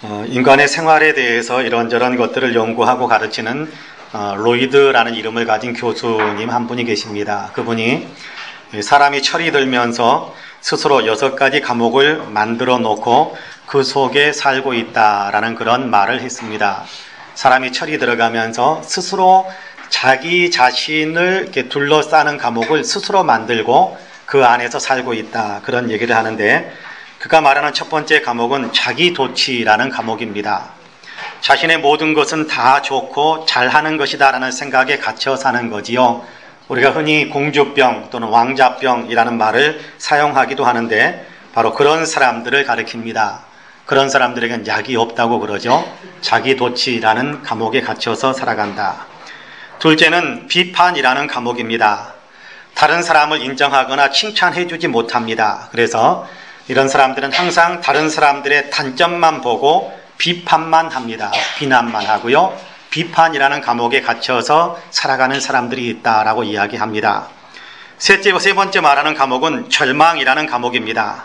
인간의 생활에 대해서 이런저런 것들을 연구하고 가르치는 로이드라는 이름을 가진 교수님 한 분이 계십니다. 그분이 사람이 철이 들면서 스스로 6가지 과목을 만들어 놓고 그 속에 살고 있다라는 그런 말을 했습니다. 사람이 철이 들어가면서 스스로 자기 자신을 이렇게 둘러싸는 과목을 스스로 만들고 그 안에서 살고 있다, 그런 얘기를 하는데, 그가 말하는 첫 번째 과목은 자기도취라는 과목입니다. 자신의 모든 것은 다 좋고 잘하는 것이다 라는 생각에 갇혀 사는 거지요. 우리가 흔히 공주병 또는 왕자병이라는 말을 사용하기도 하는데, 바로 그런 사람들을 가리킵니다. 그런 사람들에겐 약이 없다고 그러죠. 자기도취라는 과목에 갇혀서 살아간다. 둘째는 비판이라는 과목입니다. 다른 사람을 인정하거나 칭찬해주지 못합니다. 그래서 이런 사람들은 항상 다른 사람들의 단점만 보고 비판만 합니다. 비난만 하고요. 비판이라는 과목에 갇혀서 살아가는 사람들이 있다라고 이야기합니다. 세 번째 말하는 과목은 절망이라는 과목입니다.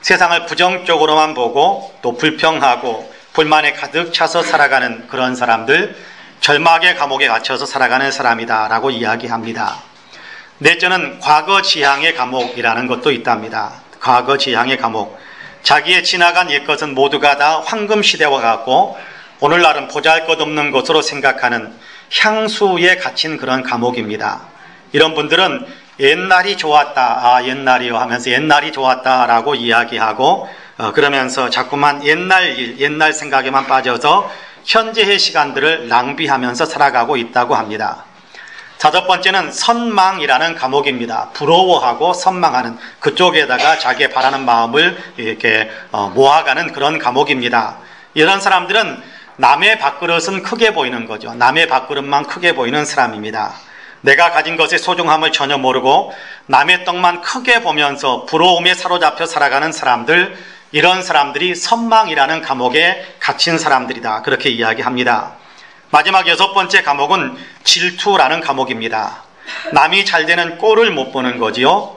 세상을 부정적으로만 보고 또 불평하고 불만에 가득 차서 살아가는 그런 사람들, 절망의 감옥에 갇혀서 살아가는 사람이다라고 이야기합니다. 넷째는 과거지향의 감옥이라는 것도 있답니다. 과거지향의 감옥. 자기의 지나간 옛것은 모두가 다 황금시대와 같고 오늘날은 보잘것없는 것으로 생각하는 향수에 갇힌 그런 감옥입니다. 이런 분들은 옛날이 좋았다, 옛날이요 하면서 옛날이 좋았다라고 이야기하고 그러면서 자꾸만 옛날 일, 옛날 생각에만 빠져서 현재의 시간들을 낭비하면서 살아가고 있다고 합니다. 다섯 번째는 선망이라는 과목입니다. 부러워하고 선망하는, 그쪽에다가 자기의 바라는 마음을 이렇게 모아가는 그런 과목입니다. 이런 사람들은 남의 밥그릇은 크게 보이는 거죠. 남의 밥그릇만 크게 보이는 사람입니다. 내가 가진 것의 소중함을 전혀 모르고 남의 떡만 크게 보면서 부러움에 사로잡혀 살아가는 사람들, 이런 사람들이 선망이라는 감옥에 갇힌 사람들이다, 그렇게 이야기합니다. 마지막 6번째 과목은 질투라는 과목입니다. 남이 잘 되는 꼴을 못 보는 거지요.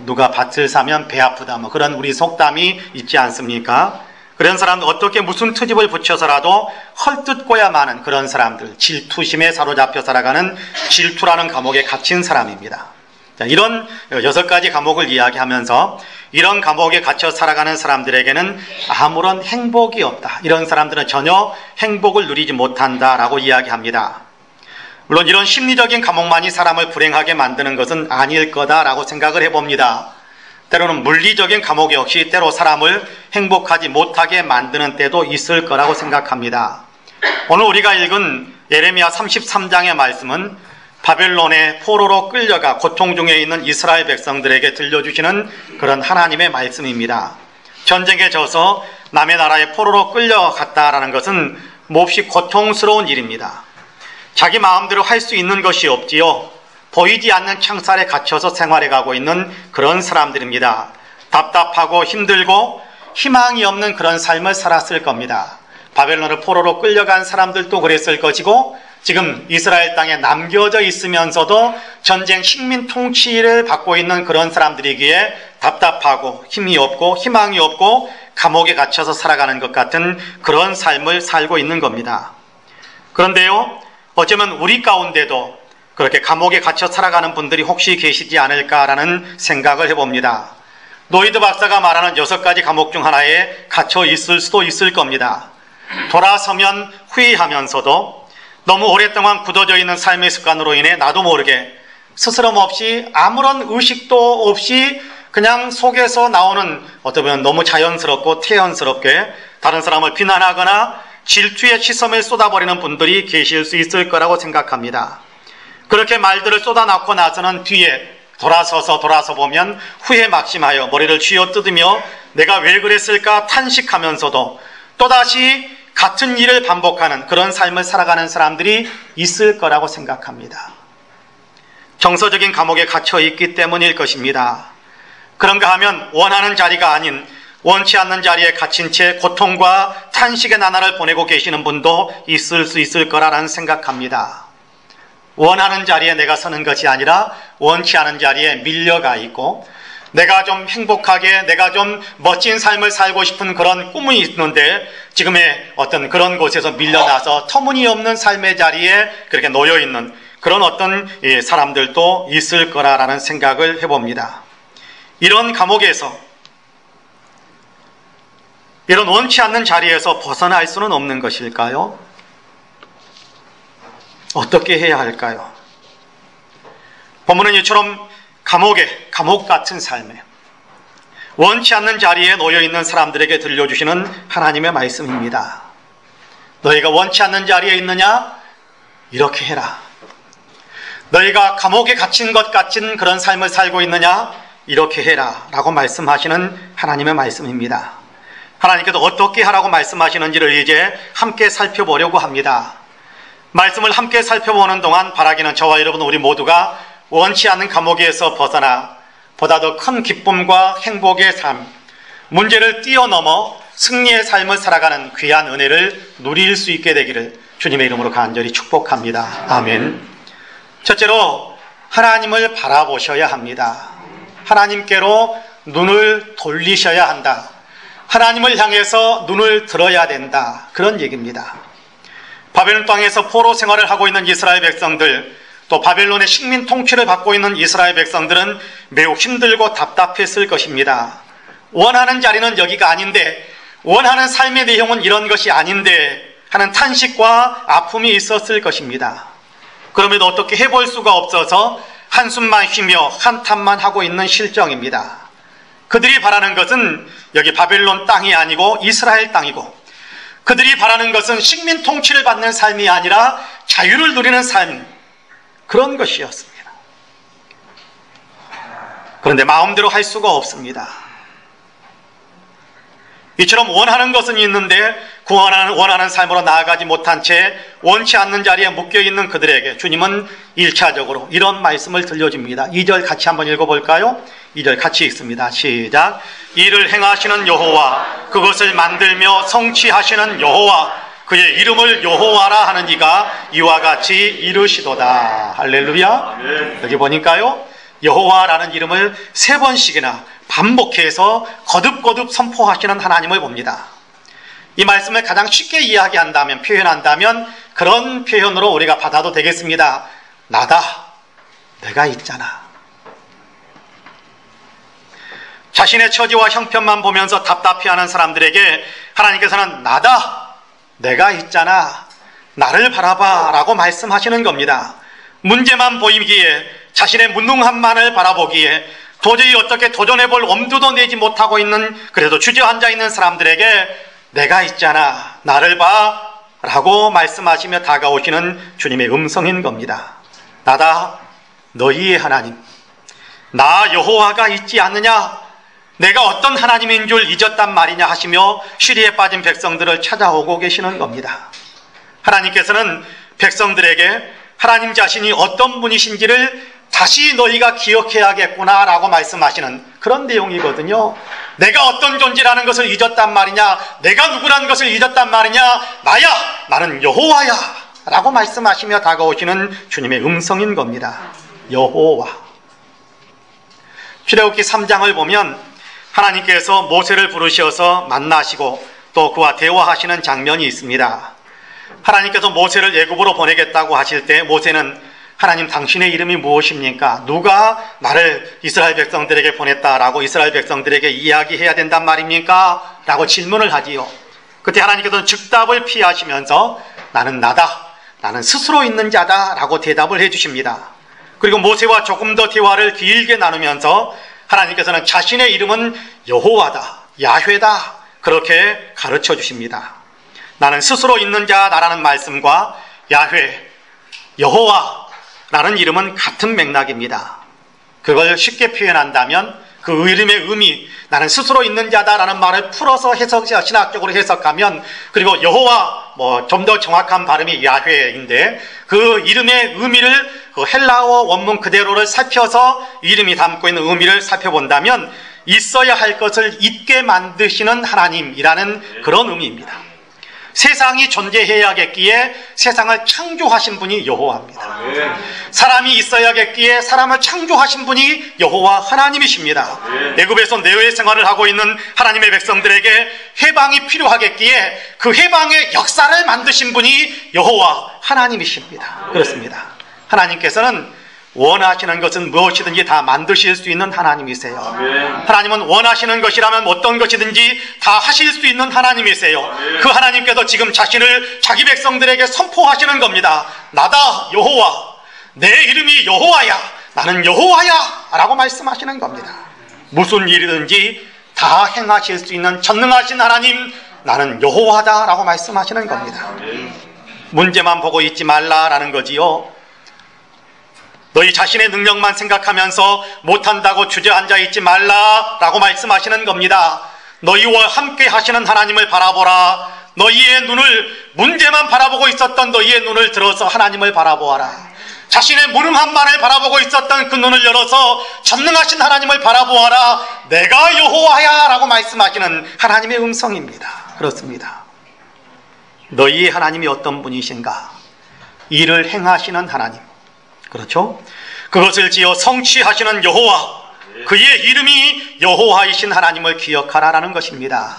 누가 밭을 사면 배 아프다, 그런 우리 속담이 있지 않습니까? 그런 사람은 어떻게 무슨 트집을 붙여서라도 헐뜯고야 마는 그런 사람들, 질투심에 사로잡혀 살아가는 질투라는 감옥에 갇힌 사람입니다. 이런 6가지 과목을 이야기하면서 이런 감옥에 갇혀 살아가는 사람들에게는 아무런 행복이 없다, 이런 사람들은 전혀 행복을 누리지 못한다라고 이야기합니다. 물론 이런 심리적인 감옥만이 사람을 불행하게 만드는 것은 아닐 거다라고 생각을 해봅니다. 때로는 물리적인 감옥 역시 때로 사람을 행복하지 못하게 만드는 때도 있을 거라고 생각합니다. 오늘 우리가 읽은 예레미야 33장의 말씀은 바벨론의 포로로 끌려가 고통 중에 있는 이스라엘 백성들에게 들려주시는 그런 하나님의 말씀입니다. 전쟁에 져서 남의 나라에 포로로 끌려갔다라는 것은 몹시 고통스러운 일입니다. 자기 마음대로 할 수 있는 것이 없지요. 보이지 않는 창살에 갇혀서 생활해가고 있는 그런 사람들입니다. 답답하고 힘들고 희망이 없는 그런 삶을 살았을 겁니다. 바벨론을 포로로 끌려간 사람들도 그랬을 것이고, 지금 이스라엘 땅에 남겨져 있으면서도 전쟁 식민 통치를 받고 있는 그런 사람들이기에 답답하고 힘이 없고 희망이 없고 감옥에 갇혀서 살아가는 것 같은 그런 삶을 살고 있는 겁니다. 그런데요, 어쩌면 우리 가운데도 그렇게 감옥에 갇혀 살아가는 분들이 혹시 계시지 않을까라는 생각을 해봅니다. 노이드 박사가 말하는 6가지 감옥 중 하나에 갇혀 있을 수도 있을 겁니다. 돌아서면 후회하면서도 너무 오랫동안 굳어져 있는 삶의 습관으로 인해 나도 모르게 스스럼 없이 아무런 의식도 없이 그냥 속에서 나오는, 어떻게 보면 너무 자연스럽고 태연스럽게 다른 사람을 비난하거나 질투의 시선을 쏟아버리는 분들이 계실 수 있을 거라고 생각합니다. 그렇게 말들을 쏟아놓고 나서는 뒤에 돌아서 보면 후회 막심하여 머리를 쥐어뜯으며 내가 왜 그랬을까 탄식하면서도 또다시 같은 일을 반복하는 그런 삶을 살아가는 사람들이 있을 거라고 생각합니다. 정서적인 감옥에 갇혀 있기 때문일 것입니다. 그런가 하면 원하는 자리가 아닌 원치 않는 자리에 갇힌 채 고통과 탄식의 나날을 보내고 계시는 분도 있을 수 있을 거라는 생각합니다. 원하는 자리에 내가 서는 것이 아니라 원치 않은 자리에 밀려가 있고, 내가 좀 행복하게, 내가 좀 멋진 삶을 살고 싶은 그런 꿈이 있는데 지금의 어떤 그런 곳에서 밀려나서 터무니없는 삶의 자리에 그렇게 놓여있는 그런 어떤 사람들도 있을 거라라는 생각을 해봅니다. 이런 감옥에서, 이런 원치 않는 자리에서 벗어날 수는 없는 것일까요? 어떻게 해야 할까요? 본문은 이처럼 감옥 같은 삶에 원치 않는 자리에 놓여있는 사람들에게 들려주시는 하나님의 말씀입니다. 너희가 원치 않는 자리에 있느냐? 이렇게 해라. 너희가 감옥에 갇힌 것 같은 그런 삶을 살고 있느냐? 이렇게 해라 라고 말씀하시는 하나님의 말씀입니다. 하나님께서 어떻게 하라고 말씀하시는지를 이제 함께 살펴보려고 합니다. 말씀을 함께 살펴보는 동안 바라기는 저와 여러분 우리 모두가 원치 않는 감옥에서 벗어나 보다 더 큰 기쁨과 행복의 삶, 문제를 뛰어넘어 승리의 삶을 살아가는 귀한 은혜를 누릴 수 있게 되기를 주님의 이름으로 간절히 축복합니다. 아멘. 첫째로 하나님을 바라보셔야 합니다. 하나님께로 눈을 돌리셔야 한다. 하나님을 향해서 눈을 들어야 된다. 그런 얘기입니다. 바벨론 땅에서 포로 생활을 하고 있는 이스라엘 백성들, 또 바벨론의 식민 통치를 받고 있는 이스라엘 백성들은 매우 힘들고 답답했을 것입니다. 원하는 자리는 여기가 아닌데, 원하는 삶의 내용은 이런 것이 아닌데 하는 탄식과 아픔이 있었을 것입니다. 그럼에도 어떻게 해볼 수가 없어서 한숨만 쉬며 한탄만 하고 있는 실정입니다. 그들이 바라는 것은 여기 바벨론 땅이 아니고 이스라엘 땅이고, 그들이 바라는 것은 식민 통치를 받는 삶이 아니라 자유를 누리는 삶, 그런 것이었습니다. 그런데 마음대로 할 수가 없습니다. 이처럼 원하는 것은 있는데 원하는 삶으로 나아가지 못한 채 원치 않는 자리에 묶여있는 그들에게 주님은 1차적으로 이런 말씀을 들려줍니다. 2절 같이 한번 읽어볼까요? 2절 같이 읽습니다. 시작. 이를 행하시는 여호와, 그것을 만들며 성취하시는 여호와, 그의 이름을 여호와라 하는 이가 이와 같이 이르시도다. 할렐루야. 여기 보니까요, 여호와라는 이름을 3번씩이나 반복해서 거듭거듭 선포하시는 하나님을 봅니다. 이 말씀을 가장 쉽게 이야기한다면, 표현한다면 그런 표현으로 우리가 받아도 되겠습니다. 나다, 내가 있잖아. 자신의 처지와 형편만 보면서 답답해하는 사람들에게 하나님께서는 나다, 내가 있잖아, 나를 바라봐 라고 말씀하시는 겁니다. 문제만 보이기에, 자신의 무능함만을 바라보기에 도저히 어떻게 도전해볼 엄두도 내지 못하고 있는, 그래도 주저앉아 있는 사람들에게 내가 있잖아, 나를 봐 라고 말씀하시며 다가오시는 주님의 음성인 겁니다. 나다, 너희의 하나님, 나 여호와가 있지 않느냐? 내가 어떤 하나님인 줄 잊었단 말이냐 하시며 시리에 빠진 백성들을 찾아오고 계시는 겁니다. 하나님께서는 백성들에게 하나님 자신이 어떤 분이신지를 다시 너희가 기억해야겠구나 라고 말씀하시는 그런 내용이거든요. 내가 어떤 존재라는 것을 잊었단 말이냐, 내가 누구라는 것을 잊었단 말이냐, 나야, 나는 여호와야 라고 말씀하시며 다가오시는 주님의 음성인 겁니다. 여호와. 출애굽기 3장을 보면 하나님께서 모세를 부르셔서 만나시고 또 그와 대화하시는 장면이 있습니다. 하나님께서 모세를 애굽으로 보내겠다고 하실 때 모세는 하나님, 당신의 이름이 무엇입니까? 누가 나를 이스라엘 백성들에게 보냈다라고 이스라엘 백성들에게 이야기해야 된단 말입니까? 라고 질문을 하지요. 그때 하나님께서는 즉답을 피하시면서 나는 나다, 나는 스스로 있는 자다 라고 대답을 해주십니다. 그리고 모세와 조금 더 대화를 길게 나누면서 하나님께서는 자신의 이름은 여호와다, 야훼다 그렇게 가르쳐 주십니다. 나는 스스로 있는 자라는 말씀과 야훼, 여호와라는 이름은 같은 맥락입니다. 그걸 쉽게 표현한다면 그 이름의 의미, 나는 스스로 있는 자다라는 말을 풀어서 신학적으로 해석하면, 그리고 여호와, 좀 더 정확한 발음이 야훼인데 그 이름의 의미를 그 헬라어 원문 그대로를 살펴서 이름이 담고 있는 의미를 살펴본다면 있어야 할 것을 있게 만드시는 하나님이라는 그런 의미입니다. 세상이 존재해야겠기에 세상을 창조하신 분이 여호와입니다. 사람이 있어야겠기에 사람을 창조하신 분이 여호와 하나님이십니다. 애굽에서 내외 생활을 하고 있는 하나님의 백성들에게 해방이 필요하겠기에 그 해방의 역사를 만드신 분이 여호와 하나님이십니다. 그렇습니다. 하나님께서는 원하시는 것은 무엇이든지 다 만드실 수 있는 하나님이세요. 하나님은 원하시는 것이라면 어떤 것이든지 다 하실 수 있는 하나님이세요. 그 하나님께서 지금 자신을 자기 백성들에게 선포하시는 겁니다. 나다 여호와, 내 이름이 여호와야, 나는 여호와야 라고 말씀하시는 겁니다. 무슨 일이든지 다 행하실 수 있는 전능하신 하나님, 나는 여호와다 라고 말씀하시는 겁니다. 문제만 보고 있지 말라라는 거지요. 너희 자신의 능력만 생각하면서 못한다고 주저앉아 있지 말라라고 말씀하시는 겁니다. 너희와 함께 하시는 하나님을 바라보라. 너희의 눈을, 문제만 바라보고 있었던 너희의 눈을 들어서 하나님을 바라보아라. 자신의 무능함만을 바라보고 있었던 그 눈을 열어서 전능하신 하나님을 바라보아라. 내가 여호와야 라고 말씀하시는 하나님의 음성입니다. 그렇습니다. 너희의 하나님이 어떤 분이신가? 일을 행하시는 하나님, 그렇죠? 그것을 지어 성취하시는 여호와, 그의 이름이 여호와이신 하나님을 기억하라라는 것입니다.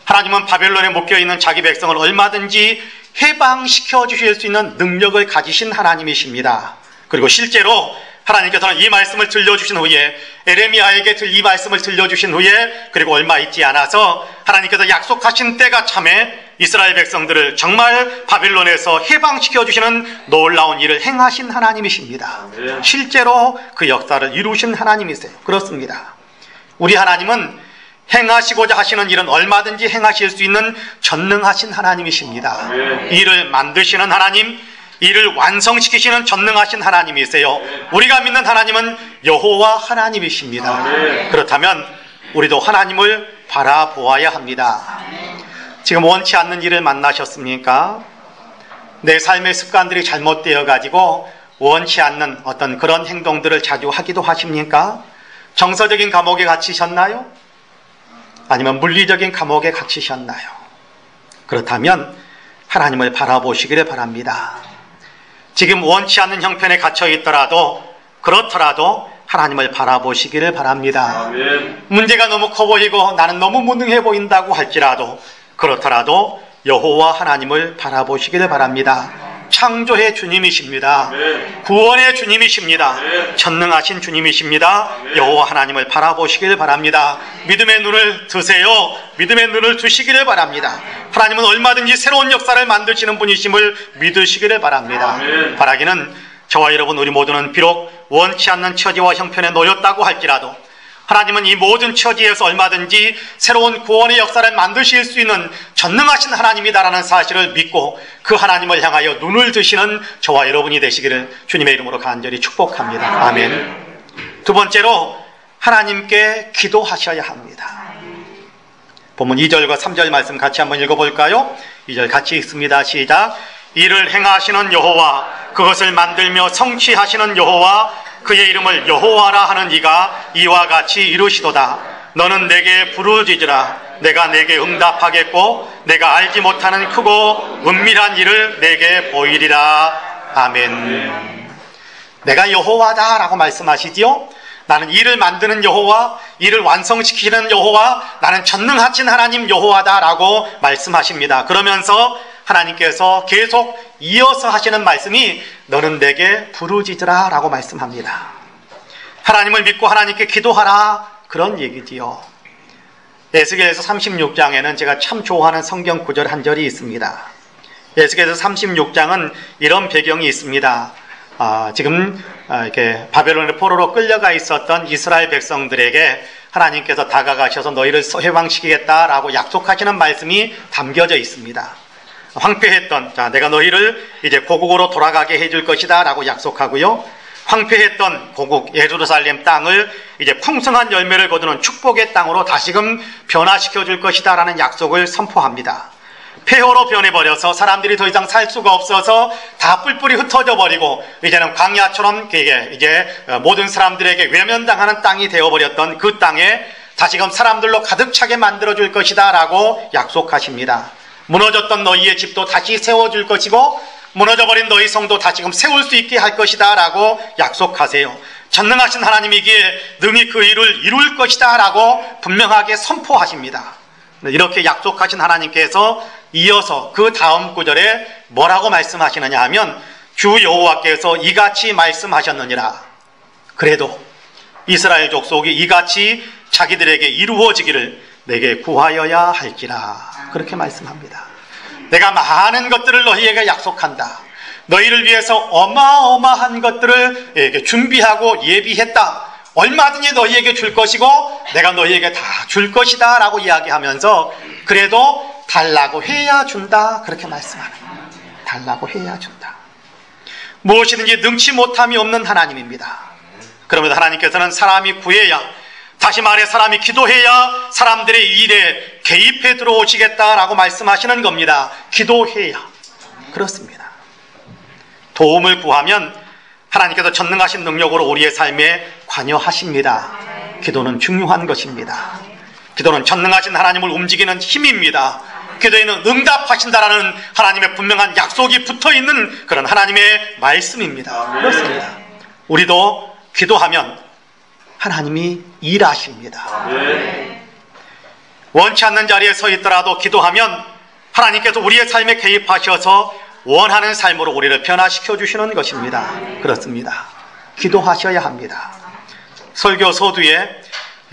하나님은 바벨론에 묶여있는 자기 백성을 얼마든지 해방시켜 주실 수 있는 능력을 가지신 하나님이십니다. 그리고 실제로 하나님께서는 이 말씀을 들려주신 후에, 에레미야에게 이 말씀을 들려주신 후에, 그리고 얼마 있지 않아서 하나님께서 약속하신 때가 참에 이스라엘 백성들을 정말 바빌론에서 해방시켜 주시는 놀라운 일을 행하신 하나님이십니다. 실제로 그 역사를 이루신 하나님이세요. 그렇습니다. 우리 하나님은 행하시고자 하시는 일은 얼마든지 행하실 수 있는 전능하신 하나님이십니다. 일을 만드시는 하나님, 이를 완성시키시는 전능하신 하나님이세요. 우리가 믿는 하나님은 여호와 하나님이십니다. 그렇다면 우리도 하나님을 바라보아야 합니다. 지금 원치 않는 일을 만나셨습니까? 내 삶의 습관들이 잘못되어 가지고 원치 않는 어떤 그런 행동들을 자주 하기도 하십니까? 정서적인 감옥에 갇히셨나요? 아니면 물리적인 감옥에 갇히셨나요? 그렇다면 하나님을 바라보시기를 바랍니다. 지금 원치 않는 형편에 갇혀 있더라도, 그렇더라도 하나님을 바라보시기를 바랍니다. 문제가 너무 커 보이고 나는 너무 무능해 보인다고 할지라도, 그렇더라도 여호와 하나님을 바라보시기를 바랍니다. 창조의 주님이십니다. 구원의 주님이십니다. 전능하신 주님이십니다. 여호와 하나님을 바라보시기를 바랍니다. 믿음의 눈을 드세요. 믿음의 눈을 두시기를 바랍니다. 하나님은 얼마든지 새로운 역사를 만드시는 분이심을 믿으시기를 바랍니다. 바라기는 저와 여러분 우리 모두는 비록 원치 않는 처지와 형편에 놓였다고 할지라도 하나님은 이 모든 처지에서 얼마든지 새로운 구원의 역사를 만드실 수 있는 전능하신 하나님이다라는 사실을 믿고 그 하나님을 향하여 눈을 드시는 저와 여러분이 되시기를 주님의 이름으로 간절히 축복합니다. 아멘. 두 번째로 하나님께 기도하셔야 합니다. 본문 2절과 3절 말씀 같이 한번 읽어볼까요? 2절 같이 읽습니다. 시작. 이를 행하시는 여호와, 그것을 만들며 성취하시는 여호와, 그의 이름을 여호와라 하는 이가 이와 같이 이루시도다. 너는 내게 부르짖으라. 내가 내게 응답하겠고 내가 알지 못하는 크고 은밀한 일을 내게 보이리라. 아멘. 내가 여호와다 라고 말씀하시지요. 나는 일을 만드는 여호와, 일을 완성시키는 여호와, 나는 전능하신 하나님 여호와다 라고 말씀하십니다. 그러면서 하나님께서 계속 이어서 하시는 말씀이 너는 내게 부르짖으라 라고 말씀합니다. 하나님을 믿고 하나님께 기도하라, 그런 얘기지요. 에스겔서 36장에는 제가 참 좋아하는 성경 구절 한 절이 있습니다. 에스겔서 36장은 이런 배경이 있습니다. 지금 이렇게 바벨론의 포로로 끌려가 있었던 이스라엘 백성들에게 하나님께서 다가가셔서 너희를 해방시키겠다라고 약속하시는 말씀이 담겨져 있습니다. 황폐했던, 내가 너희를 이제 고국으로 돌아가게 해줄 것이다 라고 약속하고요, 황폐했던 고국 예루살렘 땅을 이제 풍성한 열매를 거두는 축복의 땅으로 다시금 변화시켜 줄 것이다 라는 약속을 선포합니다. 폐허로 변해버려서 사람들이 더 이상 살 수가 없어서 다 뿔뿔이 흩어져 버리고 이제는 광야처럼 이제 모든 사람들에게 외면당하는 땅이 되어버렸던 그 땅에 다시금 사람들로 가득 차게 만들어줄 것이다 라고 약속하십니다. 무너졌던 너희의 집도 다시 세워줄 것이고 무너져버린 너희 성도 다시금 세울 수 있게 할 것이다 라고 약속하세요. 전능하신 하나님이기에 능히 그 일을 이룰 것이다 라고 분명하게 선포하십니다. 이렇게 약속하신 하나님께서 이어서 그 다음 구절에 뭐라고 말씀하시느냐 하면 주 여호와께서 이같이 말씀하셨느니라. 그래도 이스라엘 족속이 이같이 자기들에게 이루어지기를 내게 구하여야 할지라. 그렇게 말씀합니다. 내가 많은 것들을 너희에게 약속한다. 너희를 위해서 어마어마한 것들을 준비하고 예비했다. 얼마든지 너희에게 줄 것이고 내가 너희에게 다 줄 것이다 라고 이야기하면서 그래도 달라고 해야 준다. 그렇게 말씀하는 거예요. 달라고 해야 준다. 무엇이든지 능치 못함이 없는 하나님입니다. 그러면서 하나님께서는 사람이 구해야, 다시 말해 사람이 기도해야 사람들의 일에 개입해 들어오시겠다라고 말씀하시는 겁니다. 기도해야. 그렇습니다. 도움을 구하면 하나님께서 전능하신 능력으로 우리의 삶에 관여하십니다. 기도는 중요한 것입니다. 기도는 전능하신 하나님을 움직이는 힘입니다. 기도에는 응답하신다라는 하나님의 분명한 약속이 붙어있는 그런 하나님의 말씀입니다. 그렇습니다. 우리도 기도하면 하나님이 일하십니다. 원치 않는 자리에 서 있더라도 기도하면 하나님께서 우리의 삶에 개입하셔서 원하는 삶으로 우리를 변화시켜 주시는 것입니다. 그렇습니다. 기도하셔야 합니다. 설교 서두에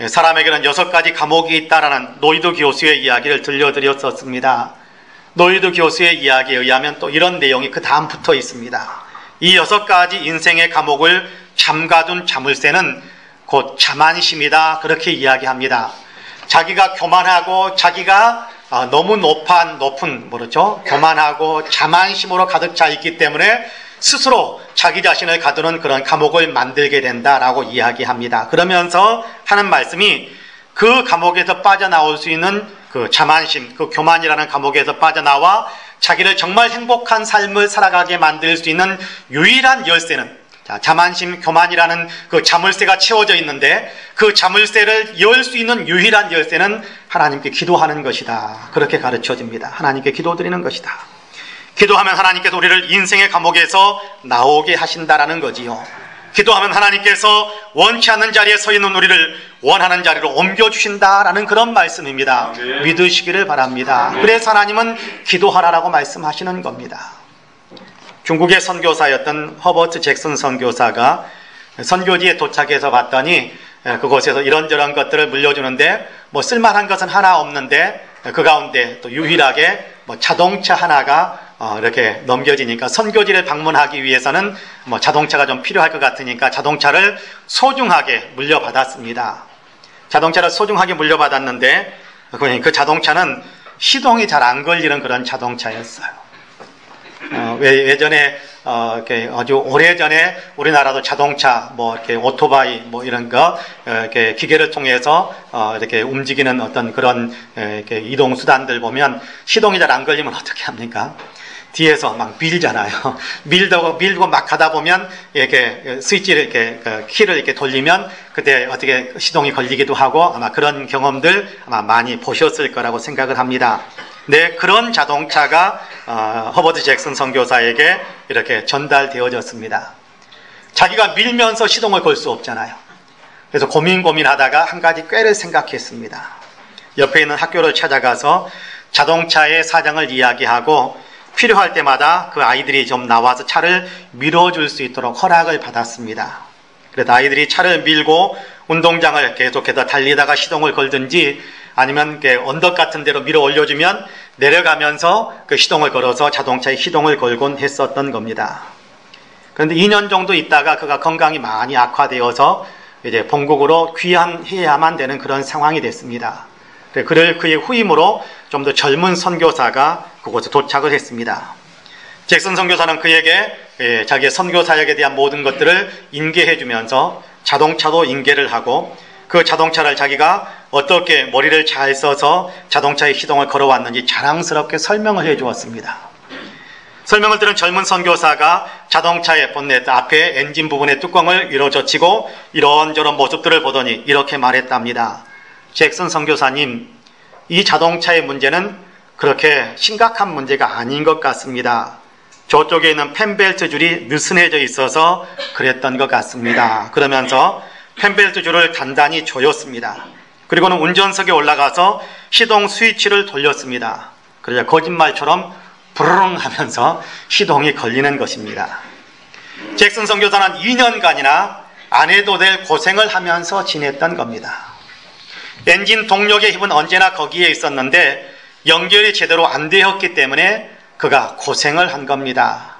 사람에게는 6가지 감옥이 있다라는 노이드 교수의 이야기를 들려드렸었습니다. 노이드 교수의 이야기에 의하면 또 이런 내용이 그 다음 붙어 있습니다. 이 6가지 인생의 감옥을 잠가둔 자물쇠는 곧 자만심이다. 그렇게 이야기합니다. 자기가 교만하고 자기가 너무 높은 교만하고 자만심으로 가득 차 있기 때문에 스스로 자기 자신을 가두는 그런 감옥을 만들게 된다라고 이야기합니다. 그러면서 하는 말씀이 그 감옥에서 빠져나올 수 있는 그 자만심, 그 교만이라는 감옥에서 빠져나와 자기를 정말 행복한 삶을 살아가게 만들 수 있는 유일한 열쇠는, 자만심, 교만이라는 그 자물쇠가 채워져 있는데 그 자물쇠를 열 수 있는 유일한 열쇠는 하나님께 기도하는 것이다. 그렇게 가르쳐집니다. 하나님께 기도드리는 것이다. 기도하면 하나님께서 우리를 인생의 감옥에서 나오게 하신다라는 거지요. 기도하면 하나님께서 원치 않는 자리에 서 있는 우리를 원하는 자리로 옮겨주신다라는 그런 말씀입니다. 믿으시기를 바랍니다. 그래서 하나님은 기도하라라고 말씀하시는 겁니다. 중국의 선교사였던 허버트 잭슨 선교사가 선교지에 도착해서 봤더니 그곳에서 이런저런 것들을 물려주는데 쓸만한 것은 하나 없는데 그 가운데 또 유일하게 자동차 하나가 이렇게 넘겨지니까 선교지를 방문하기 위해서는 자동차가 좀 필요할 것 같으니까 자동차를 소중하게 물려받았습니다. 자동차를 소중하게 물려받았는데 그 자동차는 시동이 잘 안 걸리는 그런 자동차였어요. 예전에 이렇게 아주 오래전에 우리나라도 자동차 이렇게 오토바이 이런 거 이렇게 기계를 통해서 이렇게 움직이는 어떤 그런 이렇게 이동 수단들 보면 시동이 잘 안 걸리면 어떻게 합니까? 뒤에서 막 밀잖아요. 밀고 막 가다 보면 이렇게 스위치를 이렇게 키를 이렇게 돌리면 그때 어떻게 시동이 걸리기도 하고 아마 그런 경험들 아마 많이 보셨을 거라고 생각을 합니다. 네, 그런 자동차가 허버트 잭슨 선교사에게 이렇게 전달되어졌습니다. 자기가 밀면서 시동을 걸 수 없잖아요. 그래서 고민하다가 한 가지 꾀를 생각했습니다. 옆에 있는 학교를 찾아가서 자동차의 사정을 이야기하고 필요할 때마다 그 아이들이 좀 나와서 차를 밀어줄 수 있도록 허락을 받았습니다. 그래서 아이들이 차를 밀고 운동장을 계속해서 달리다가 시동을 걸든지 아니면 언덕 같은 데로 밀어 올려주면 내려가면서 그 시동을 걸어서 자동차에 시동을 걸곤 했었던 겁니다. 그런데 2년 정도 있다가 그가 건강이 많이 악화되어서 이제 본국으로 귀환해야만 되는 그런 상황이 됐습니다. 그의 후임으로 좀 더 젊은 선교사가 그곳에 도착을 했습니다. 잭슨 선교사는 그에게 자기의 선교 사역에 대한 모든 것들을 인계해 주면서 자동차도 인계를 하고 그 자동차를 자기가 어떻게 머리를 잘 써서 자동차의 시동을 걸어왔는지 자랑스럽게 설명을 해 주었습니다. 설명을 들은 젊은 선교사가 자동차의 본네트 앞에 엔진 부분의 뚜껑을 밀어젖히고 이런저런 모습들을 보더니 이렇게 말했답니다. 잭슨 선교사님, 이 자동차의 문제는 그렇게 심각한 문제가 아닌 것 같습니다. 저쪽에 있는 펜벨트 줄이 느슨해져 있어서 그랬던 것 같습니다. 그러면서 펜벨트 줄을 단단히 조였습니다. 그리고는 운전석에 올라가서 시동 스위치를 돌렸습니다. 그러자 거짓말처럼 부르릉 하면서 시동이 걸리는 것입니다. 잭슨 선교사는 2년간이나 안 해도 될 고생을 하면서 지냈던 겁니다. 엔진 동력의 힘은 언제나 거기에 있었는데 연결이 제대로 안 되었기 때문에 그가 고생을 한 겁니다.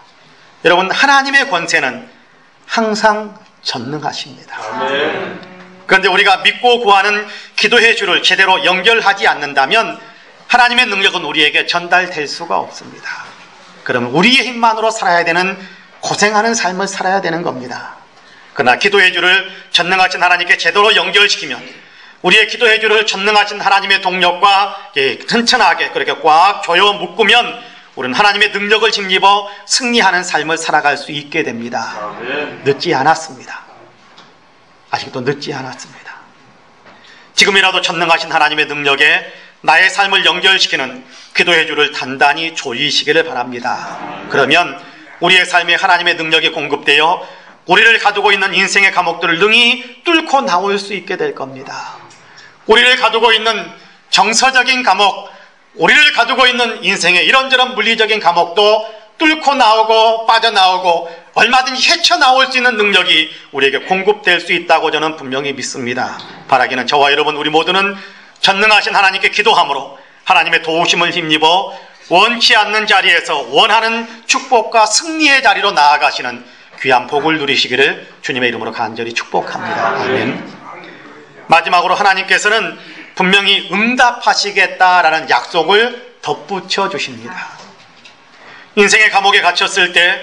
여러분, 하나님의 권세는 항상 전능하십니다. 그런데 우리가 믿고 구하는 기도의 줄을 제대로 연결하지 않는다면 하나님의 능력은 우리에게 전달될 수가 없습니다. 그러면 우리의 힘만으로 살아야 되는, 고생하는 삶을 살아야 되는 겁니다. 그러나 기도의 줄을 전능하신 하나님께 제대로 연결시키면 우리의 기도의 줄을 전능하신 하나님의 동력과 튼튼하게 그렇게 꽉 조여 묶으면 우리는 하나님의 능력을 힘입어 승리하는 삶을 살아갈 수 있게 됩니다. 늦지 않았습니다. 아직도 늦지 않았습니다. 지금이라도 전능하신 하나님의 능력에 나의 삶을 연결시키는 기도의 줄을 단단히 조이시기를 바랍니다. 그러면 우리의 삶에 하나님의 능력이 공급되어 우리를 가두고 있는 인생의 감옥들을 능히 뚫고 나올 수 있게 될 겁니다. 우리를 가두고 있는 정서적인 감옥, 우리를 가두고 있는 인생의 이런저런 물리적인 감옥도 뚫고 나오고 빠져나오고 얼마든지 헤쳐나올 수 있는 능력이 우리에게 공급될 수 있다고 저는 분명히 믿습니다. 바라기는 저와 여러분 우리 모두는 전능하신 하나님께 기도함으로 하나님의 도우심을 힘입어 원치 않는 자리에서 원하는 축복과 승리의 자리로 나아가시는 귀한 복을 누리시기를 주님의 이름으로 간절히 축복합니다. 아멘. 마지막으로 하나님께서는 분명히 응답하시겠다라는 약속을 덧붙여 주십니다. 인생의 감옥에 갇혔을 때,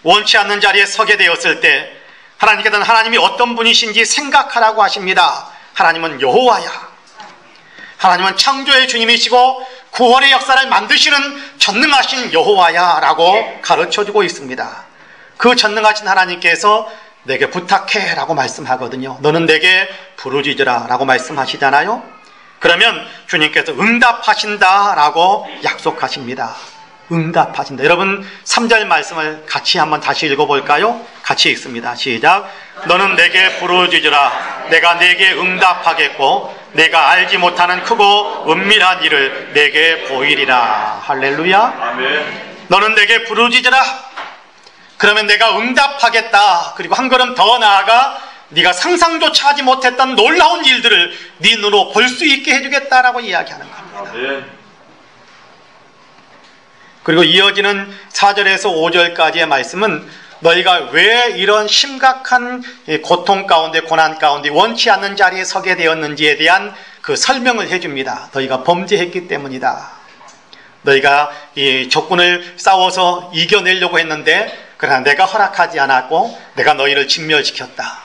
원치 않는 자리에 서게 되었을 때 하나님께서는 하나님이 어떤 분이신지 생각하라고 하십니다. 하나님은 여호와야, 하나님은 창조의 주님이시고 구원의 역사를 만드시는 전능하신 여호와야 라고 가르쳐주고 있습니다. 그 전능하신 하나님께서 내게 부탁해 라고 말씀하거든요. 너는 내게 부르짖으라 라고 말씀하시잖아요. 그러면 주님께서 응답하신다 라고 약속하십니다. 응답하신다. 여러분 3절 말씀을 같이 한번 다시 읽어볼까요? 같이 읽습니다. 시작. 너는 내게 부르짖으라. 내가 내게 응답하겠고 내가 알지 못하는 크고 은밀한 일을 내게 보이리라. 할렐루야. 아멘. 너는 내게 부르짖으라. 그러면 내가 응답하겠다. 그리고 한 걸음 더 나아가 네가 상상조차 하지 못했던 놀라운 일들을 네 눈으로 볼 수 있게 해주겠다라고 이야기하는 겁니다. 아멘. 그리고 이어지는 4절에서 5절까지의 말씀은 너희가 왜 이런 심각한 고통 가운데, 고난 가운데 원치 않는 자리에 서게 되었는지에 대한 그 설명을 해줍니다. 너희가 범죄했기 때문이다. 너희가 이 적군을 싸워서 이겨내려고 했는데 그러나 내가 허락하지 않았고 내가 너희를 진멸시켰다.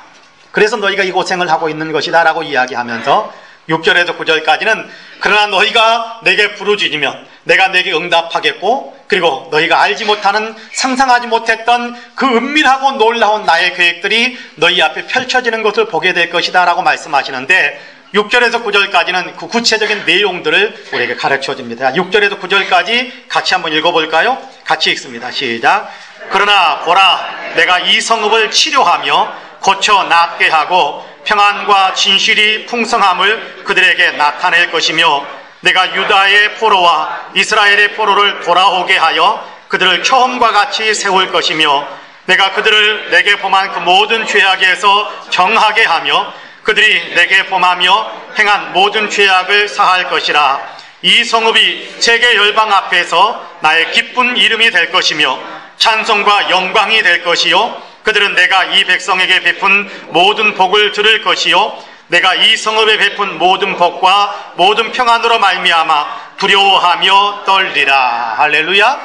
그래서 너희가 이 고생을 하고 있는 것이다 라고 이야기하면서 6절에서 9절까지는 그러나 너희가 내게 부르짖으면 내가 내게 응답하겠고 그리고 너희가 알지 못하는, 상상하지 못했던 그 은밀하고 놀라운 나의 계획들이 너희 앞에 펼쳐지는 것을 보게 될 것이다 라고 말씀하시는데 6절에서 9절까지는 그 구체적인 내용들을 우리에게 가르쳐줍니다. 6절에서 9절까지 같이 한번 읽어볼까요? 같이 읽습니다. 시작. 그러나 보라, 내가 이 성읍을 치료하며 고쳐 낫게 하고 평안과 진실이 풍성함을 그들에게 나타낼 것이며 내가 유다의 포로와 이스라엘의 포로를 돌아오게 하여 그들을 처음과 같이 세울 것이며 내가 그들을 내게 범한 그 모든 죄악에서 정하게 하며 그들이 내게 범하며 행한 모든 죄악을 사할 것이라. 이 성읍이 세계 열방 앞에서 나의 기쁜 이름이 될 것이며 찬송과 영광이 될 것이요 그들은 내가 이 백성에게 베푼 모든 복을 들을 것이요 내가 이 성읍에 베푼 모든 복과 모든 평안으로 말미암아 두려워하며 떨리라. 할렐루야.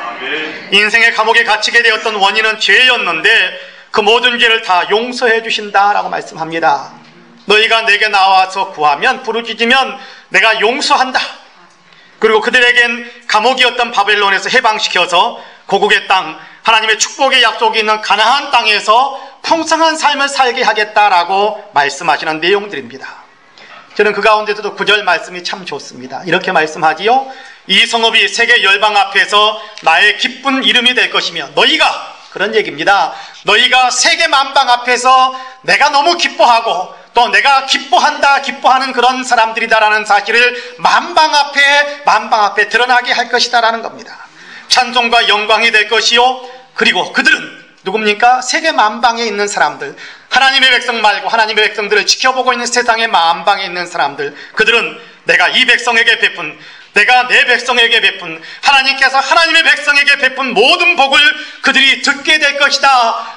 인생의 감옥에 갇히게 되었던 원인은 죄였는데 그 모든 죄를 다 용서해 주신다라고 말씀합니다. 너희가 내게 나와서 구하면, 부르짖으면 내가 용서한다. 그리고 그들에겐 감옥이었던 바벨론에서 해방시켜서 고국의 땅, 하나님의 축복의 약속이 있는 가나안 땅에서 풍성한 삶을 살게 하겠다라고 말씀하시는 내용들입니다. 저는 그 가운데서도 9절 말씀이 참 좋습니다. 이렇게 말씀하지요. 이 성읍이 세계 열방 앞에서 나의 기쁜 이름이 될 것이며 너희가, 그런 얘기입니다. 너희가 세계 만방 앞에서 내가 너무 기뻐하고 또 내가 기뻐하는 그런 사람들이다라는 사실을 만방 앞에 드러나게 할 것이다라는 겁니다. 찬송과 영광이 될 것이요. 그리고 그들은 누굽니까? 세계 만방에 있는 사람들, 하나님의 백성 말고 하나님의 백성들을 지켜보고 있는 세상의 만방에 있는 사람들, 그들은 내가 이 백성에게 베푼, 내가 내 백성에게 베푼, 하나님께서 하나님의 백성에게 베푼 모든 복을 그들이 듣게 될 것이다.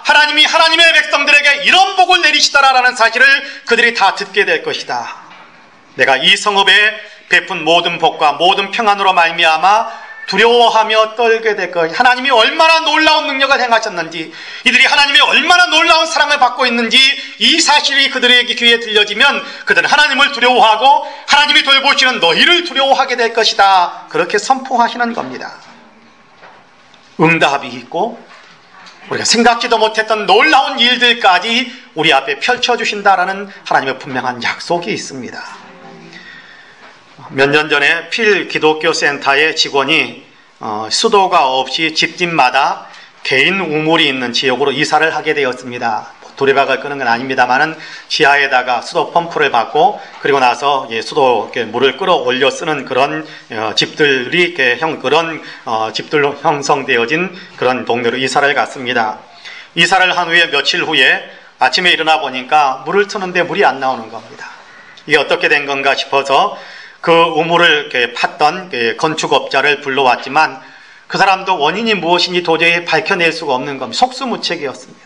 하나님이 하나님의 백성들에게 이런 복을 내리시다라는 사실을 그들이 다 듣게 될 것이다. 내가 이 성읍에 베푼 모든 복과 모든 평안으로 말미암아 두려워하며 떨게 될 것. 하나님이 얼마나 놀라운 능력을 행하셨는지, 이들이 하나님의 얼마나 놀라운 사랑을 받고 있는지 이 사실이 그들에게 귀에 들려지면 그들은 하나님을 두려워하고 하나님이 돌보시는 너희를 두려워하게 될 것이다. 그렇게 선포하시는 겁니다. 응답이 있고 우리가 생각지도 못했던 놀라운 일들까지 우리 앞에 펼쳐주신다라는 하나님의 분명한 약속이 있습니다. 몇 년 전에 필 기독교 센터의 직원이 수도가 없이 집집마다 개인 우물이 있는 지역으로 이사를 하게 되었습니다. 두레박을 끄는 건 아닙니다만은 지하에다가 수도 펌프를 받고 그리고 나서 수도 물을 끌어올려 쓰는 그런 집들이 그런 집들로 형성되어진 그런 동네로 이사를 갔습니다. 이사를 한 후에 며칠 후에 아침에 일어나 보니까 물을 트는데 물이 안 나오는 겁니다. 이게 어떻게 된 건가 싶어서 그 우물을 팠던 건축업자를 불러왔지만 그 사람도 원인이 무엇인지 도저히 밝혀낼 수가 없는 겁니다. 속수무책이었습니다.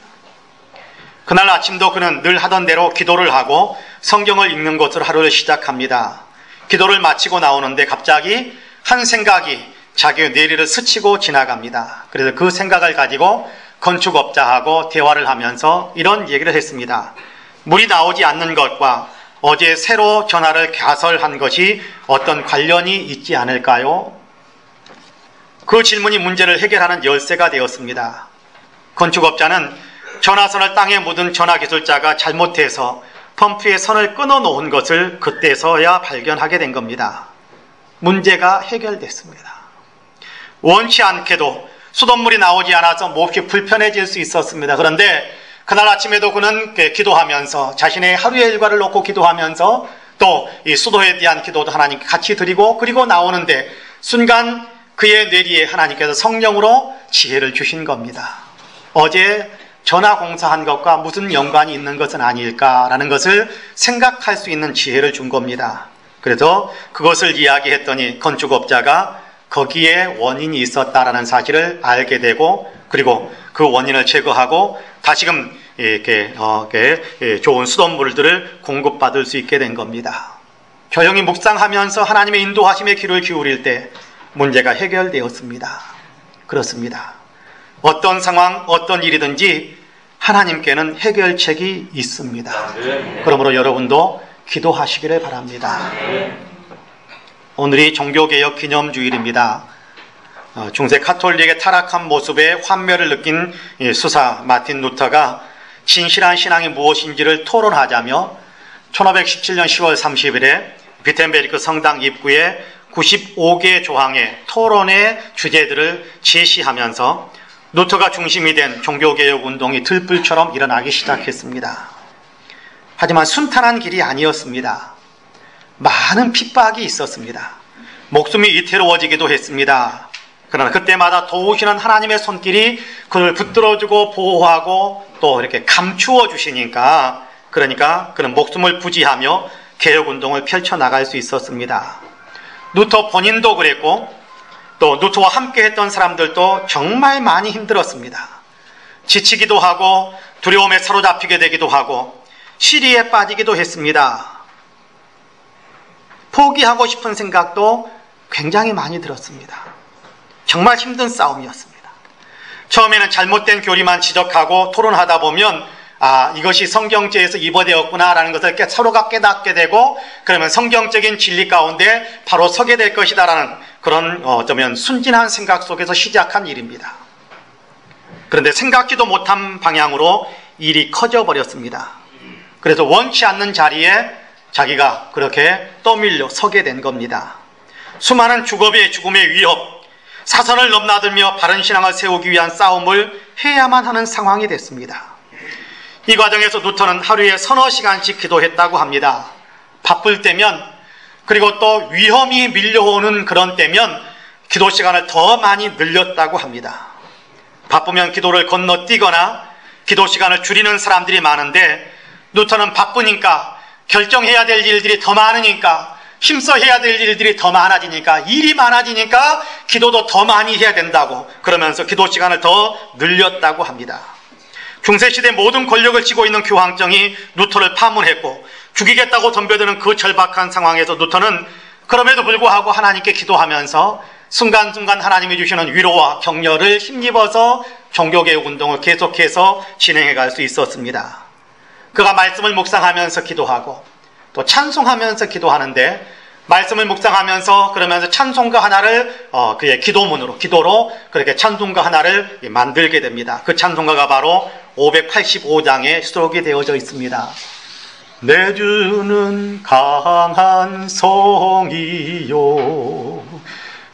그날 아침도 그는 늘 하던 대로 기도를 하고 성경을 읽는 것으로 하루를 시작합니다. 기도를 마치고 나오는데 갑자기 한 생각이 자기의 뇌리를 스치고 지나갑니다. 그래서 그 생각을 가지고 건축업자하고 대화를 하면서 이런 얘기를 했습니다. 물이 나오지 않는 것과 어제 새로 전화를 개설한 것이 어떤 관련이 있지 않을까요? 그 질문이 문제를 해결하는 열쇠가 되었습니다. 건축업자는 전화선을 땅에 묻은 전화기술자가 잘못해서 펌프의 선을 끊어놓은 것을 그때서야 발견하게 된 겁니다. 문제가 해결됐습니다. 원치 않게도 수돗물이 나오지 않아서 몹시 불편해질 수 있었습니다. 그런데 그날 아침에도 그는 기도하면서 자신의 하루의 일과를 놓고 기도하면서 또 이 수도에 대한 기도도 하나님께 같이 드리고 그리고 나오는데 순간 그의 뇌리에 하나님께서 성령으로 지혜를 주신 겁니다. 어제 전화 공사한 것과 무슨 연관이 있는 것은 아닐까라는 것을 생각할 수 있는 지혜를 준 겁니다. 그래서 그것을 이야기했더니 건축업자가 거기에 원인이 있었다라는 사실을 알게 되고 그리고 그 원인을 제거하고 다시금 이렇게 좋은 수돗물들을 공급받을 수 있게 된 겁니다. 조용히 묵상하면서 하나님의 인도하심에 귀를 기울일 때 문제가 해결되었습니다. 그렇습니다. 어떤 상황, 어떤 일이든지 하나님께는 해결책이 있습니다. 그러므로 여러분도 기도하시기를 바랍니다. 오늘이 종교개혁 기념주일입니다. 중세 카톨릭의 타락한 모습에 환멸을 느낀 수사 마틴 루터가 진실한 신앙이 무엇인지를 토론하자며 1517년 10월 30일에 비텐베르크 성당 입구에 95개 조항의 토론의 주제들을 제시하면서 루터가 중심이 된 종교개혁 운동이 들불처럼 일어나기 시작했습니다. 하지만 순탄한 길이 아니었습니다. 많은 핍박이 있었습니다. 목숨이 위태로워지기도 했습니다. 그러나 그때마다 도우시는 하나님의 손길이 그를 붙들어주고 보호하고 또 이렇게 감추어 주시니까 그러니까 그는 목숨을 부지하며 개혁운동을 펼쳐나갈 수 있었습니다. 루터 본인도 그랬고 또 루터와 함께 했던 사람들도 정말 많이 힘들었습니다. 지치기도 하고 두려움에 사로잡히게 되기도 하고 시리에 빠지기도 했습니다. 포기하고 싶은 생각도 굉장히 많이 들었습니다. 정말 힘든 싸움이었습니다. 처음에는 잘못된 교리만 지적하고 토론하다 보면 이것이 성경죄에서 입어되었구나 라는 것을 서로가 깨닫게 되고 그러면 성경적인 진리 가운데 바로 서게 될 것이다 라는 그런 어쩌면 순진한 생각 속에서 시작한 일입니다. 그런데 생각지도 못한 방향으로 일이 커져 버렸습니다. 그래서 원치 않는 자리에 자기가 그렇게 떠밀려 서게 된 겁니다. 수많은 죽음의 위협, 사선을 넘나들며 바른 신앙을 세우기 위한 싸움을 해야만 하는 상황이 됐습니다. 이 과정에서 루터는 하루에 서너 시간씩 기도했다고 합니다. 바쁠 때면, 그리고 또 위험이 밀려오는 그런 때면 기도 시간을 더 많이 늘렸다고 합니다. 바쁘면 기도를 건너뛰거나 기도 시간을 줄이는 사람들이 많은데, 루터는 바쁘니까, 결정해야 될 일들이 더 많으니까, 힘써 해야 될 일들이 더 많아지니까, 일이 많아지니까 기도도 더 많이 해야 된다고 그러면서 기도 시간을 더 늘렸다고 합니다. 중세시대 모든 권력을 쥐고 있는 교황청이 루터를 파문했고 죽이겠다고 덤벼드는 그 절박한 상황에서 루터는 그럼에도 불구하고 하나님께 기도하면서 순간순간 하나님이 주시는 위로와 격려를 힘입어서 종교개혁 운동을 계속해서 진행해 갈 수 있었습니다. 그가 말씀을 묵상하면서 기도하고 또 찬송하면서 기도하는데, 말씀을 묵상하면서 그러면서 찬송가 하나를 그의 기도로 그렇게 찬송가 하나를 만들게 됩니다. 그 찬송가가 바로 585장에 수록이 되어져 있습니다. 내 주는 강한 성이요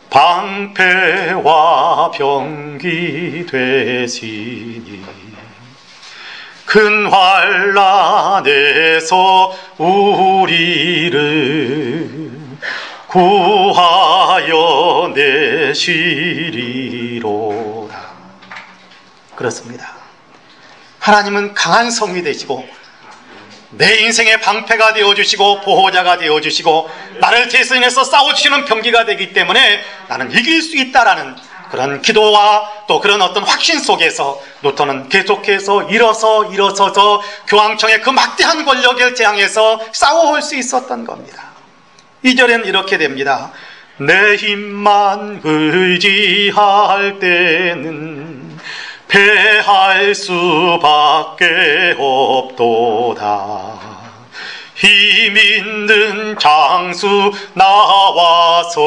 방패와 병기 되시니 큰 환난에서 우리를 구하여 내시리로다. 그렇습니다. 하나님은 강한 성이 되시고 내 인생의 방패가 되어주시고 보호자가 되어주시고 나를 대신해서 싸워주시는 병기가 되기 때문에 나는 이길 수 있다라는 그런 기도와 또 그런 어떤 확신 속에서 루터는 계속해서 일어서서 교황청의 그 막대한 권력을 대항해서 싸워올 수 있었던 겁니다. 2절에는 이렇게 됩니다. 내 힘만 의지할 때는 패할 수밖에 없도다. 힘 있는 장수 나와서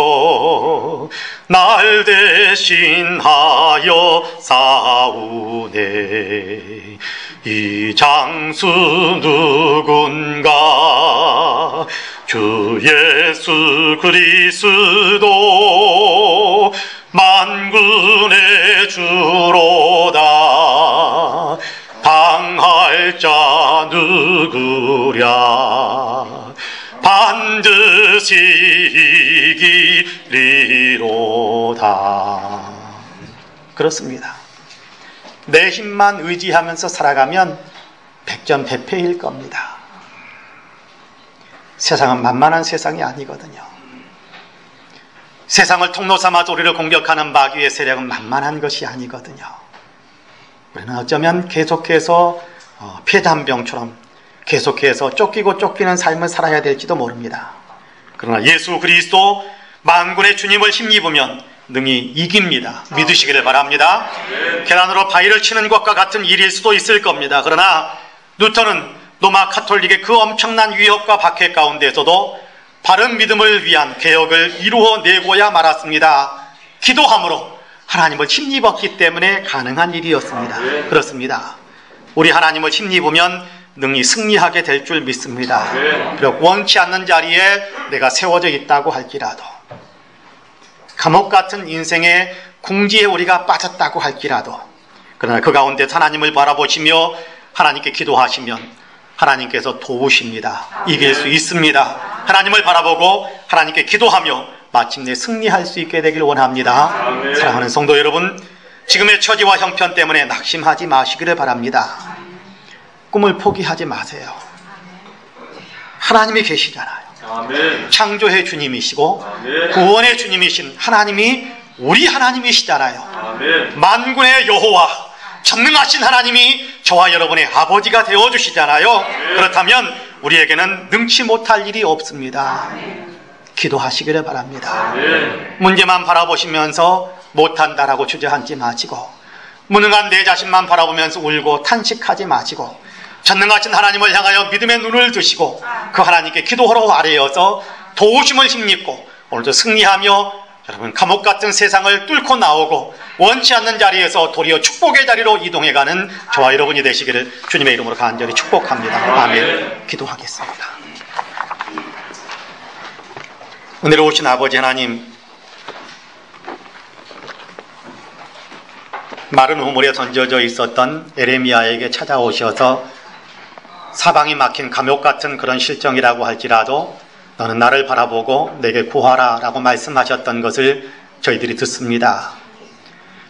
날 대신하여 싸우네. 이 장수 누군가 주 예수 그리스도 만군의 주로다. 당할 자 누구랴 반드시 이기리로다. 그렇습니다. 내 힘만 의지하면서 살아가면 백전백패일 겁니다. 세상은 만만한 세상이 아니거든요. 세상을 통로 삼아서 우리를 공격하는 마귀의 세력은 만만한 것이 아니거든요. 우리는 어쩌면 계속해서 폐단병처럼 계속해서 쫓기는 삶을 살아야 될지도 모릅니다. 그러나 예수 그리스도 만군의 주님을 힘입으면 능히 이깁니다. 믿으시기를 바랍니다. 계란으로 바위를 치는 것과 같은 일일 수도 있을 겁니다. 그러나 루터는 로마 카톨릭의 그 엄청난 위협과 박해 가운데서도 바른 믿음을 위한 개혁을 이루어내고야 말았습니다. 기도함으로 하나님을 힘입었기 때문에 가능한 일이었습니다. 그렇습니다. 우리 하나님을 힘입으면 능히 승리하게 될 줄 믿습니다. 비록 원치 않는 자리에 내가 세워져 있다고 할지라도, 감옥 같은 인생의 궁지에 우리가 빠졌다고 할지라도, 그러나 그 가운데 하나님을 바라보시며 하나님께 기도하시면 하나님께서 도우십니다. 이길 수 있습니다. 하나님을 바라보고 하나님께 기도하며 마침내 승리할 수 있게 되길 원합니다. 사랑하는 성도 여러분, 지금의 처지와 형편 때문에 낙심하지 마시기를 바랍니다. 꿈을 포기하지 마세요. 하나님이 계시잖아요. 창조의 주님이시고 구원의 주님이신 하나님이 우리 하나님이시잖아요. 만군의 여호와, 전능하신 하나님이 저와 여러분의 아버지가 되어주시잖아요. 그렇다면 우리에게는 능치 못할 일이 없습니다. 기도하시기를 바랍니다. 문제만 바라보시면서 못한다라고 주저앉지 마시고, 무능한 내 자신만 바라보면서 울고 탄식하지 마시고, 전능하신 하나님을 향하여 믿음의 눈을 두시고 그 하나님께 기도하러 아뢰어서 도우심을 힘입고 오늘도 승리하며 여러분 감옥 같은 세상을 뚫고 나오고 원치 않는 자리에서 도리어 축복의 자리로 이동해가는 저와 여러분이 되시기를 주님의 이름으로 간절히 축복합니다. 아멘. 기도하겠습니다. 은혜로우신 아버지 하나님, 마른 우물에 던져져 있었던 에레미야에게 찾아오셔서 사방이 막힌 감옥 같은 그런 실정이라고 할지라도 너는 나를 바라보고 내게 구하라 라고 말씀하셨던 것을 저희들이 듣습니다.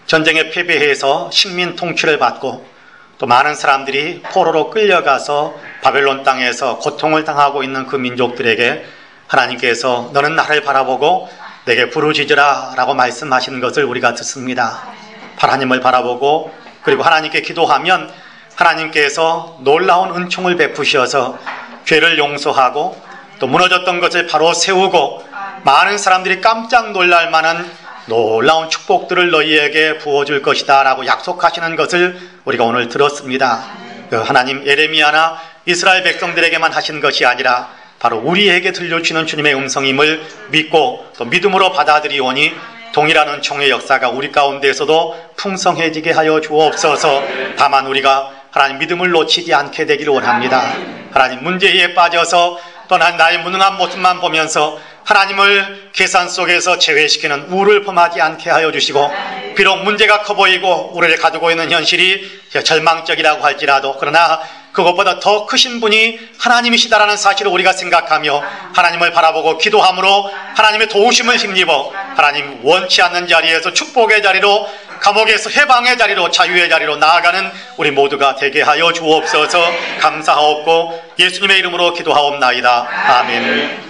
전쟁에 패배해서 식민 통치를 받고 또 많은 사람들이 포로로 끌려가서 바벨론 땅에서 고통을 당하고 있는 그 민족들에게 하나님께서 너는 나를 바라보고 내게 부르짖으라 라고 말씀하시는 것을 우리가 듣습니다. 하나님을 바라보고 그리고 하나님께 기도하면 하나님께서 놀라운 은총을 베푸셔서 죄를 용서하고 또 무너졌던 것을 바로 세우고 많은 사람들이 깜짝 놀랄 만한 놀라운 축복들을 너희에게 부어줄 것이다 라고 약속하시는 것을 우리가 오늘 들었습니다. 하나님 에레미야나 이스라엘 백성들에게만 하신 것이 아니라 바로 우리에게 들려주시는 주님의 음성임을 믿고 또 믿음으로 받아들이오니 동일한 은총의 역사가 우리 가운데에서도 풍성해지게 하여 주옵소서. 다만 우리가 하나님 믿음을 놓치지 않게 되기를 원합니다. 하나님 문제에 빠져서 또한 나의 무능한 모습만 보면서 하나님을 계산 속에서 제외시키는 우를 범하지 않게 하여 주시고, 비록 문제가 커 보이고 우리를 가두고 있는 현실이 절망적이라고 할지라도 그러나 그것보다 더 크신 분이 하나님이시다라는 사실을 우리가 생각하며 하나님을 바라보고 기도함으로 하나님의 도우심을 힘입어 하나님 원치 않는 자리에서 축복의 자리로, 감옥에서 해방의 자리로, 자유의 자리로 나아가는 우리 모두가 되게 하여 주옵소서. 감사하옵고 예수님의 이름으로 기도하옵나이다. 아멘.